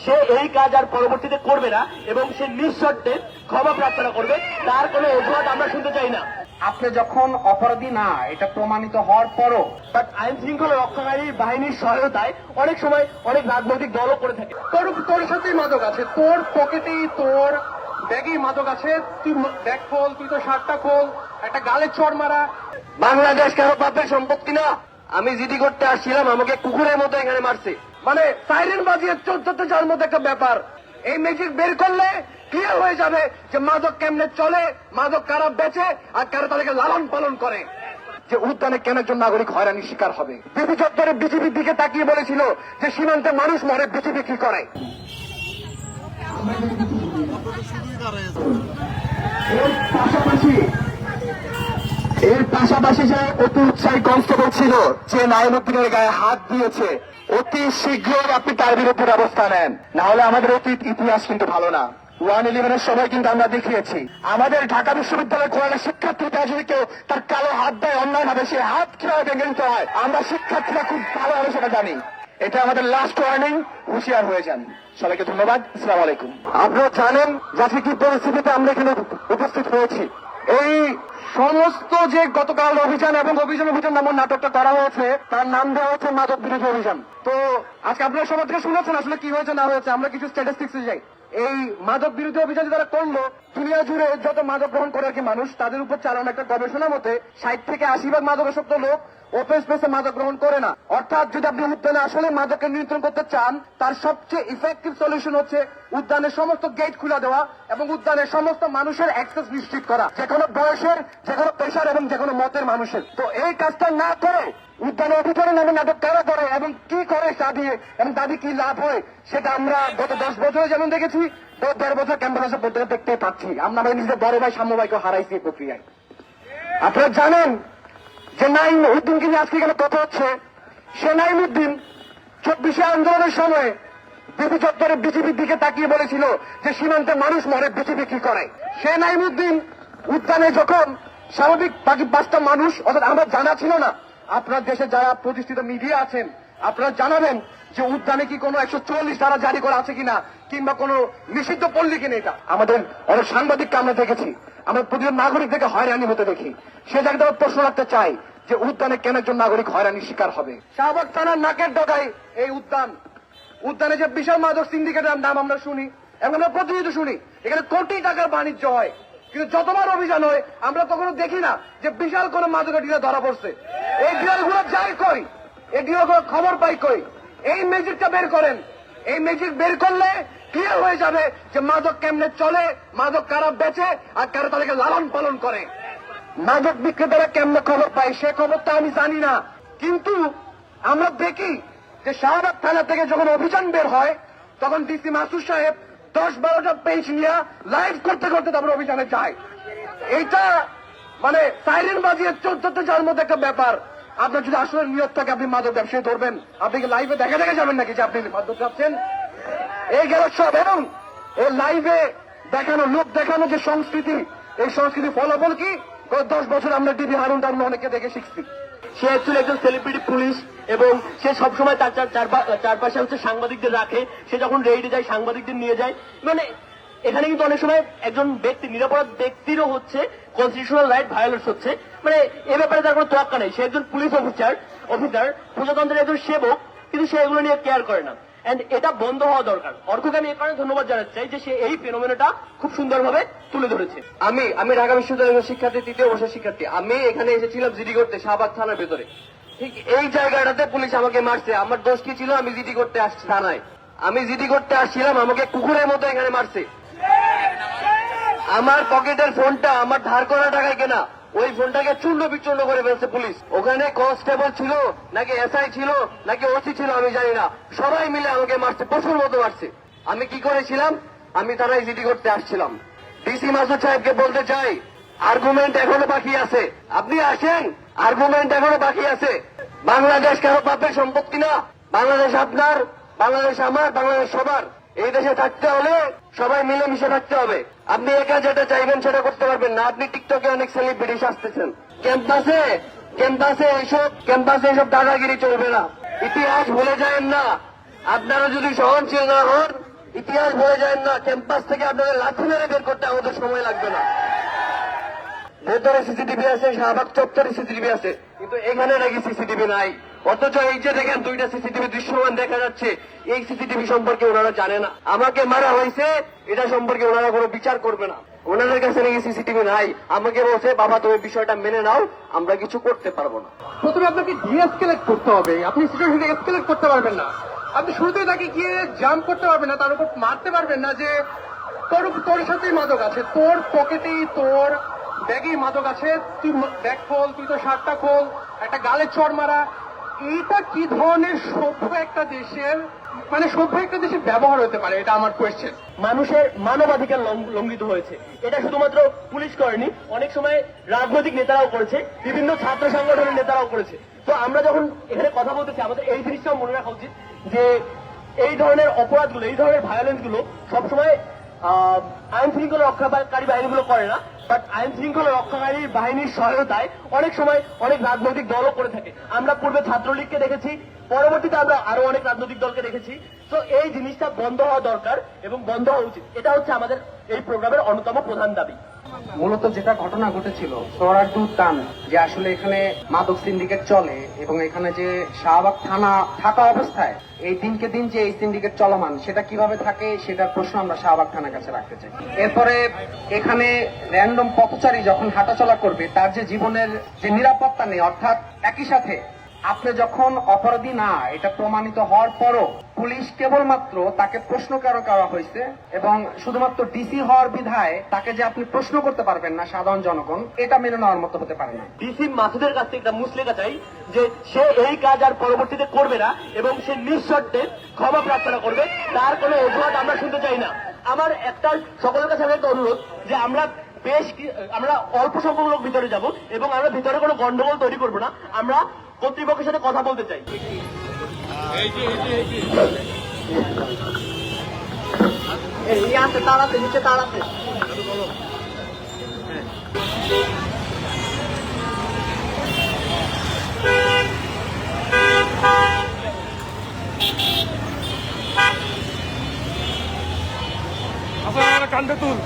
সে এই কাজ আর পরবর্তীতে করবে না এবং সে নিঃশর্তে ক্ষমা প্রার্থনা করবে, তার কোনো অজুহাত আমরা শুনতে চাই না। আপনি যখন অপরাধী না এটা প্রমাণিত হওয়ার পরও বাট আইন শৃঙ্খলা রক্ষাকারী বাহিনীর সহায়তায় অনেক সময় অনেক রাজনৈতিক দলও করে থাকে। তোর সাথেই মাদক আছে, তোর পকেটেই তোর ব্যাগেই মাদক আছে, তুই ব্যাগ খোল, তুই তো শার্টটা খোল, একটা গালে চড় মারা। বাংলাদেশ কারো বাপের সম্পত্তি না। আমি জিডি করতে আসছিলাম, আমাকে কুকুরের মতো এখানে মারছে। মানে সাইরেন বাজিয়ে চোদ্দতে যাওয়ার মতো একটা ব্যাপার। এই ম্যাজিক বের করলে ক্লিয়ার হয়ে যাবে যে মাদক কেমনে চলে, মাদক কারা বেচে আর কারা তাদেরকে লালন পালন করে। যে উদ্যানে কেন একজন নাগরিক হয়রানির শিকার হবে। বিপি চত্বরে বিজেপির দিকে তাকিয়ে বলেছিল যে সীমান্তে মানুষ মরে, বিজেপি কি করে। এর পাশাপাশি যে অতি উৎসাহী কনস্টেবল ছিল যে নাইমুদ্দিনের গায়ে হাত দিয়েছে, অতি শীঘ্রই আপনি তার বিরুদ্ধে ব্যবস্থা নেন, না হলে আমাদের অতীত ইতিহাস কিন্তু ভালো না। 111-এর সময় কিন্তু আমরা দেখিয়েছি আমাদের ঢাকা বিশ্ববিদ্যালয়ের কোরআনের শিক্ষার্থীরা যদি কেউ তার কালো হাত দেয় অন্যায় ভাবে, সে হাত কিভাবে ভেঙে দিতে হয় আমরা শিক্ষার্থীরা খুব ভালোভাবে সেটা জানি। এটা আমাদের লাস্ট ওয়ার্নিং, হুঁশিয়ার হয়ে যান। সবাইকে ধন্যবাদ, আসসালামু আলাইকুম। আপনারা জানেন যাতে কি পরিস্থিতিতে আমরা এখানে উপস্থিত হয়েছি। এই সমস্ত যে গতকাল অভিযান এবং অভিযান নামক নাটকটা করা হয়েছে তার নাম দেওয়া হচ্ছে মাদক বিরোধী অভিযান। তো আজকে আপনারা সবার থেকে শুনেছেন আসলে কি হয়েছে না হয়েছে। আমরা কিছু স্ট্যাটিস্টিক্সে যাই। এই মাদক বিরোধী অভিযান যারা করলো, দুনিয়া জুড়ে যত মাদক গ্রহণ করে আর কি মানুষ, তাদের উপর চালানো একটা গবেষণা মতে 60 থেকে 80% মাদকাসক্ত লোক ওপেন স্পেসে মাদক গ্রহণ করে না। অর্থাৎ যদি আপনি উদ্যানে আসলে মাদককে নিয়ন্ত্রণ করতে চান, তার সবচেয়ে ইফেক্টিভ সলিউশন হচ্ছে উদ্যানের সমস্ত গেট খুলে দেওয়া এবং উদ্যানের সমস্ত মানুষের অ্যাক্সেস নিশ্চিত করা, যে কোনো বয়সের, যে কোনো পেশার এবং যে কোনো মতের মানুষের। তো এই কাজটা না করে উদ্যানে অভিযানের নামে নাটক কারা করে এবং কি করে তা দিয়ে এবং তাদের কি লাভ হয় সেটা আমরা গত 10 বছরে যেমন দেখেছি, 10 বছর ক্যাম্পাসে পড়তে দেখতে পাচ্ছি। আমরা নিজের বড় ভাই সাম্য ভাইকে হারাইছি এই প্রক্রিয়ায়। আপনারা জানেন যে নাইমুদ্দিনকে নিয়ে আজকে এখানে কথা হচ্ছে। সে নাইমুদ্দিন 24শে আন্দোলনের সময় বিপি চত্বরে বিজেপির দিকে তাকিয়ে বলেছিল যে সীমান্তে মানুষ মরে, বিজেপি কি করে। সে নাইমুদ্দিন উদ্যানে যখন স্বাভাবিক বাকি 5টা মানুষ, অর্থাৎ আমরা জানা ছিল না, আপনার দেশে যারা প্রতিষ্ঠিত মিডিয়া আছেন আপনারা জানাবেন যে উদ্যানে কি কোনো 144 ধারা জারি করা আছে কিনা, কিংবা কোনো নিষিদ্ধ পল্লী কিনা। এটা আমাদের অনেক সাংবাদিককে আমরা দেখেছি, আমরা প্রতিজন নাগরিক থেকে হয়রানি হতে দেখি। সে জায়গায় আমরা প্রশ্ন রাখতে চাই যে উদ্যানে কেন একজন নাগরিক হয়রানির শিকার হবে। শাহবাগ থানার নাকের ডগায় এই উদ্যানে যে বিশাল মাদক সিন্ডিকেটের নাম আমরা শুনি এবং আমরা প্রতিনিয়ত শুনি, এখানে কোটি টাকার বাণিজ্য হয়, কিন্তু যতবার অভিযান হয় আমরা কখনো দেখি না যে বিশাল কোন মাদকের ডিলার ধরা পড়ছে। এই ডিলারগুলো যায় কই, এই ডিলারগুলো খবর পাই কই। এই ম্যাজিকটা বের করেন। এই ম্যাজিক বের করলে ক্লিয়ার হয়ে যাবে যে মাদক কেমনে চলে, মাদক কারা বেচে আর কারা তাদেরকে লালন পালন করে। মাদক বিক্রেতারা কেমনে খবর পায় সে খবরটা আমি জানি না, কিন্তু আমরা দেখি যে শাহবাগ থানা থেকে যখন অভিযান বের হয় তখন ডিসি মাসুদ সাহেব 10-12টা পেজ নিয়ে লাইভ করতে করতে তারপর অভিযানে যায়। এইটা মানে সাইরেন বাজিয়ে চোদ্দতে যাওয়ার মতো একটা ব্যাপার। আপনার যদি আসলে নিয়ত থাকে আপনি মাদক ব্যবসায়ী ধরবেন, আপনি কি লাইভে দেখা যাবেন নাকি যে আপনি মাদক খাচ্ছেন? এই গেল সব। এবং এই লাইভে দেখানো, লোক দেখানো যে সংস্কৃতি, এই সংস্কৃতি ফলাফল কি? গত 10 বছর আমরা টিভি হারুন টারুন অনেকে দেখে শিখছি। সে অ্যাকচুয়ালি একজন সেলিব্রিটি পুলিশ এবং সে সবসময় তার চারপাশে হচ্ছে সাংবাদিকদের রাখে। সে যখন রেইডে যায় সাংবাদিকদের নিয়ে যায়। মানে এখানে কিন্তু অনেক সময় একজন ব্যক্তি, নিরাপরাধ ব্যক্তিরও হচ্ছে কনস্টিটিউশনাল রাইট ভায়োলেন্স হচ্ছে। মানে এ ব্যাপারে তার কোনো তোয়াক্কা নেই। সে একজন পুলিশ অফিসার, প্রজাতন্ত্রের একজন সেবক, কিন্তু সে এগুলো নিয়ে কেয়ার করে না। এন্ড এটা বন্ধ হওয়া দরকার। অর্ককে আমি এ কারণে ধন্যবাদ জানাতে চাই যে সে এই ফেনোমেনাটা খুব সুন্দরভাবে তুলে ধরেছে। আমি ঢাকা বিশ্ববিদ্যালয়ের শিক্ষার্থী, 3য় বর্ষের শিক্ষার্থী। আমি এখানে এসেছিলাম জিডি করতে শাহবাগ থানার ভেতরে। ঠিক এই জায়গাটাতে পুলিশ আমাকে মারছে। আমার দোষ কি ছিল? আমি জিডি করতে আসছি থানায়। আমি জিডি করতে আসছিলাম, আমাকে কুকুরের মতো এখানে মারছে। আমার পকেটের ফোনটা আমার ধার করা টাকায় কেনা, ওই ফোনটাকে চূর্ণ বিচূর্ণ করে ফেলছে পুলিশ। ওখানে কনস্টেবল ছিল নাকি এসআই ছিল নাকি ওসি ছিল আমি জানি না, সবাই মিলে আমাকে মারছে, পশুর মতো মারছে। আমি কি করেছিলাম? আমি থানায় জিডি করতে আসছিলাম। ডিসি মাসুদ সাহেবকে বলতে চাই, আর্গুমেন্ট এখনো বাকি আছে। আপনি আসেন, আর্গুমেন্ট এখনো বাকি আছে। বাংলাদেশ কারো বাপের সম্পত্তি না। বাংলাদেশ আপনার, বাংলাদেশ আমার, বাংলাদেশ সবার। এই দেশে থাকতে হলে সবাই মিলেমিশে থাকতে হবে। আপনি একা যেটা চাইবেন সেটা করতে পারবেন না। আপনি টিকটকে অনেক সেলিব্রিটি আসতেছেন, ক্যাম্পাসে এসব দাদাগিরি চলবে না। ইতিহাস ভুলে যায়েন না। আপনারা যদি সহনশীল না হন ইতিহাস বলে যায় না, ক্যাম্পাস থেকে আপনাদের লাঠি মেরে বের করতে আমাদের সময় লাগবে না। ভেতরে সিসিটিভি আছে, শাহবাগ চত্বরে সিসিটিভি আছে, কিন্তু এখানে নাকি সিসিটিভি নাই। অথচ এই যে দেখেন দুইটা সিসিটিভি দৃশ্যমান দেখা যাচ্ছে, এই সিসিটিভি সম্পর্কে ওনারা জানে না। আমাকে মারা হয়েছে এটা সম্পর্কে ওনারা কোনো বিচার করবে না। ওনাদের কাছে নাকি সিসিটিভি নাই। আমাকে বলছে বাবা তুমি বিষয়টা মেনে নাও, আমরা কিছু করতে পারবো না। প্রথমে আপনাকে ডিএসকেলেট করতে হবে, আপনি সিচুয়েশনকে এসকেলেট করতে পারবেন না। আপনি শুরুতেই তাকে গিয়ে জাম্প করতে পারবেন না, তার উপর মারতে পারবেন না যে তোর সাথেই মাদক আছে, তোর পকেটেই তোর ব্যাগেই মাদক আছে, তুই ব্যাগ খোল, তুই তো শার্টটা খোল, একটা গালে চড় মারা। এইটা কি ধরনের সভ্য একটা দেশের সভ্য একটা দেশের ব্যবহার হতে পারে, এটা আমার কোয়েশ্চেন। মানুষের মানবাধিকার লঙ্ঘিত হয়েছে। এটা শুধুমাত্র পুলিশ করেনি, অনেক সময় রাজনৈতিক নেতারাও করেছে, বিভিন্ন ছাত্র সংগঠনের নেতারাও করেছে। তো আমরা যখন এখানে কথা বলতেছি আমাদের এই জিনিসটাও মনে রাখা উচিত যে এই ধরনের অপরাধগুলো, এই ধরনের ভায়োলেন্স গুলো সবসময় আইন শৃঙ্খলা রক্ষাকারী বাহিনীগুলো করে না, বাট আইন শৃঙ্খলা রক্ষাকারী বাহিনীর সহায়তায় অনেক সময় অনেক রাজনৈতিক দলও করে থাকে। আমরা পূর্বে ছাত্রলীগকে দেখেছি, পরবর্তীতে আমরা আরো অনেক রাজনৈতিক দলকে দেখেছি। তো এই জিনিসটা বন্ধ হওয়া দরকার এবং বন্ধ হওয়া উচিত। এটা হচ্ছে আমাদের এই প্রোগ্রামের অন্যতম প্রধান দাবি। মূলত যেটা ঘটনা ঘটেছিল সোহরাওয়ার্দী উদ্যান, যে আসলে এখানে মাদক সিন্ডিকেট চলে এবং এখানে যে শাহবাগ থানা থাকা অবস্থায় এই দিনকে দিন যে এই সিন্ডিকেট চলমান, সেটা কিভাবে থাকে সেটার প্রশ্ন আমরা শাহবাগ থানার কাছে রাখতে চাই। এরপরে এখানে র্যান্ডম পথচারী যখন হাঁটাচলা করবে তার যে জীবনের যে নিরাপত্তা নেই, অর্থাৎ একই সাথে আপনি যখন অপরাধী না এটা প্রমাণিত হওয়ার পরও পুলিশ কেবলমাত্র তাকে প্রশ্ন করা হয়েছে এবং শুধুমাত্র ডিসি হওয়ার বিধায় তাকে যে আপনি প্রশ্ন করতে পারবেন না সাধারণ জনগণ, এটা মেনে নেওয়ার মতো হতে পারে না। ডিসি মাসুদের কাছ থেকে একটা মুসলেখা চাই যে সে এই কাজ আর পরবর্তীতে করবে না এবং সে নিঃশর্তে ক্ষমা প্রার্থনা করবে। তার কোনো অজুহাত আমরা শুনতে চাই না। আমার একটা সকলের কাছে আমার একটা অনুরোধ যে আমরা আমরা অল্প সংখ্যক লোক ভিতরে যাব এবং আমরা ভিতরে কোনো গন্ডগোল তৈরি করবো না। আমরা কর্তৃপক্ষের সাথে কথা বলতে চাই। এই আছে, তার আছে, নিচে তার আছে। আপনারা কান্দে তুল